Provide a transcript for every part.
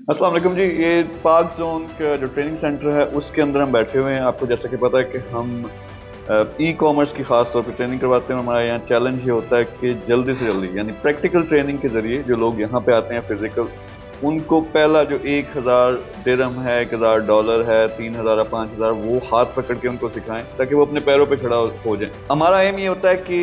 अस्सलाम वालेकुम जी। ये पाक जोन का जो ट्रेनिंग सेंटर है उसके अंदर हम बैठे हुए हैं। आपको जैसा कि पता है कि हम ई कॉमर्स की खास तौर पे ट्रेनिंग करवाते हैं। हमारा यहाँ चैलेंज ये होता है कि जल्दी से जल्दी यानी प्रैक्टिकल ट्रेनिंग के जरिए जो लोग यहाँ पे आते हैं फिजिकल, उनको पहला जो 1000 दिरहम है, $1000 है, 3000 या 5000, वो हाथ पकड़ के उनको सिखाएं ताकि वो अपने पैरों पे खड़ा हो जाए। हमारा एम ये होता है कि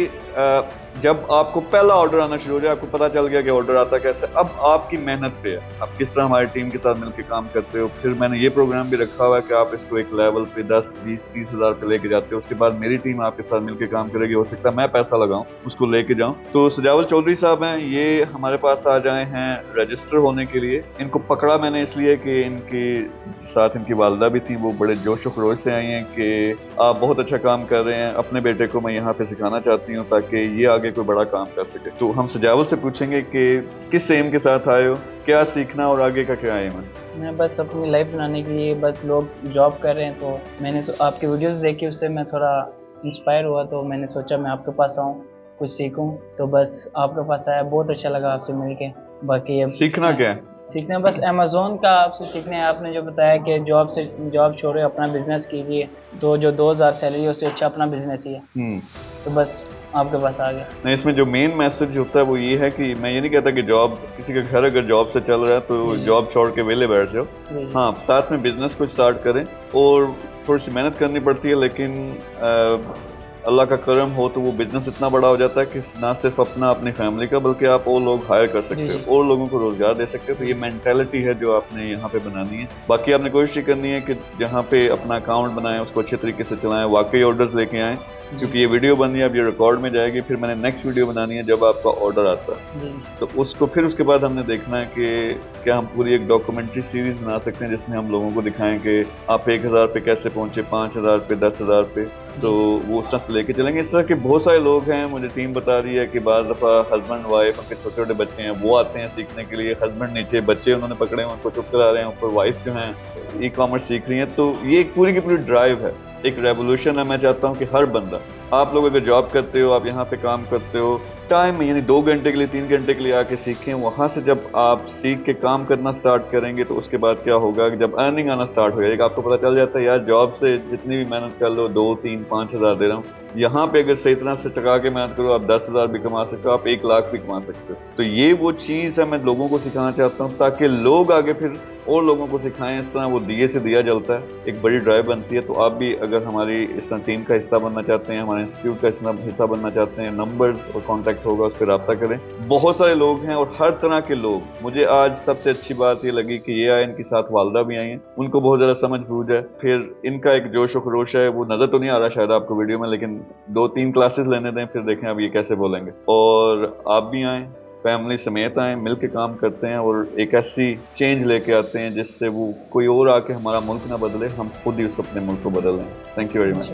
जब आपको पहला ऑर्डर आना शुरू हो जाए, आपको पता चल गया कि ऑर्डर आता कैसे, अब आपकी मेहनत पे है, आप किस तरह हमारी टीम के साथ मिलकर काम करते हो। फिर मैंने ये प्रोग्राम भी रखा हुआ है कि आप इसको एक लेवल पे 10, 20, 30 हज़ार पे लेके जाते हो। उसके बाद मेरी टीम आपके साथ मिलकर काम करेगी। हो सकता है मैं पैसा लगाऊं उसको लेके जाऊं। तो सजावल चौधरी साहब हैं, ये हमारे पास आ जाए हैं रजिस्टर होने के लिए। इनको पकड़ा मैंने इसलिए कि इनके साथ इनकी वालदा भी थी, वो बड़े जोश व खरोश से आई हैं कि आप बहुत अच्छा काम कर रहे हैं, अपने बेटे को मैं यहाँ पे सिखाना चाहती हूँ ताकि ये आगे कोई बड़ा काम कर सके। तो हम सजावल से पूछेंगे कि किस एम के साथ आए हो, क्या सीखना और आगे का क्या एम है। मैं बस अपनी लाइफ बनाने के लिए, बस लोग जॉब कर रहे हैं तो मैंने आपकी वीडियोस देखी, उससे मैं थोड़ा इंस्पायर हुआ तो मैंने सोचा मैं आपके पास आऊँ, कुछ सीखूं। तो बस आपके पास आया, बहुत अच्छा लगा आपसे मिलके। बाकी अब सीखना क्या है? सीखना बस अमेज़ोन का आपसे सीखना है। आपने जो बताया कि जॉब छोड़े अपना बिजनेस कीजिए, तो जो 2000 सैलरी है उससे अच्छा अपना बिजनेस ही है। तो बस आपके पास आ गया। नहीं, इसमें जो मेन मैसेज होता है वो ये है कि मैं ये नहीं कहता कि जॉब, किसी का घर अगर जॉब से चल रहा है तो जॉब छोड़ के वेले बैठ जाओ। हाँ, साथ में बिजनेस को स्टार्ट करें और थोड़ी सी मेहनत करनी पड़ती है, लेकिन अल्लाह का करम हो तो वो बिजनेस इतना बड़ा हो जाता है कि ना सिर्फ अपनी फैमिली का, बल्कि आप और लोग हायर कर सकते हो और लोगों को रोजगार दे सकते हो। तो ये मेंटालिटी है जो आपने यहाँ पे बनानी है। बाकी आपने कोशिश करनी है कि जहाँ पे अपना अकाउंट बनाएं उसको अच्छे तरीके से चलाएं, वाकई ऑर्डर्स लेके आएं। क्योंकि ये वीडियो बन रही है, अब ये रिकॉर्ड में जाएगी, फिर मैंने नेक्स्ट वीडियो बनानी है जब आपका ऑर्डर आता है, तो उसको फिर उसके बाद हमने देखना है कि क्या हम पूरी एक डॉक्यूमेंट्री सीरीज बना सकते हैं जिसमें हम लोगों को दिखाएं कि आप 1000 पे कैसे पहुंचे, 5000 पे, 10,000 पे। तो वो उस तरह से लेके चलेंगे। इस तरह के बहुत सारे लोग हैं, मुझे टीम बता रही है कि बाज़ दफ़ा हस्बैंड वाइफ, उनके छोटे छोटे बच्चे हैं, वो आते हैं सीखने के लिए। हस्बैंड नीचे, बच्चे उन्होंने पकड़े हैं, उनको चुप करा रहे हैं, ऊपर वाइफ जो है ई कॉमर्स सीख रही है। तो ये एक पूरी की पूरी ड्राइव है, एक रेवोल्यूशन है। मैं चाहता हूँ कि हर बंदा, आप लोग अगर जॉब करते हो, आप यहाँ पे काम करते हो, टाइम में यानी 2 घंटे के लिए, 3 घंटे के लिए आके सीखें। वहाँ से जब आप सीख के काम करना स्टार्ट करेंगे तो उसके बाद क्या होगा कि जब अर्निंग आना स्टार्ट हो जाएगा, आपको पता चल जाता है यार जॉब से जितनी भी मेहनत कर लो, 2, 3, 5,000 दे रहा हूँ, यहाँ पे अगर सही तरह से टका के मेहनत करो, आप 10,000 भी कमा सकते हो, आप 1 लाख भी कमा सकते हो। तो ये वो चीज़ है मैं लोगों को सिखाना चाहता हूँ ताकि लोग आगे फिर और लोगों को सिखाएं। इस तरह वो दिए से दिया जलता है, एक बड़ी ड्राइव बनती है। तो आप भी अगर हमारी इस तरह टीम का हिस्सा बनना चाहते हैं, हमारे इंस्टीट्यूट का हिस्सा बनना चाहते हैं, नंबर्स और कॉन्टैक्ट होगा, उस पर रब्ता करें। बहुत सारे लोग हैं और हर तरह के लोग। मुझे आज सबसे अच्छी बात ये लगी कि ये आए, इनके साथ वालदा भी आई हैं, उनको बहुत ज़्यादा समझ बूझ है, फिर इनका एक जोश व खरोश है, वो नज़र तो नहीं आ रहा शायद आपको वीडियो में, लेकिन 2-3 क्लासेस लेने दें, फिर देखें अब ये कैसे बोलेंगे। और आप भी आएँ, फैमिली समेत आएँ, मिल के काम करते हैं और एक ऐसी चेंज लेके आते हैं जिससे वो कोई और आके हमारा मुल्क ना बदले, हम खुद ही उस अपने मुल्क को बदल लें। Thank you very much.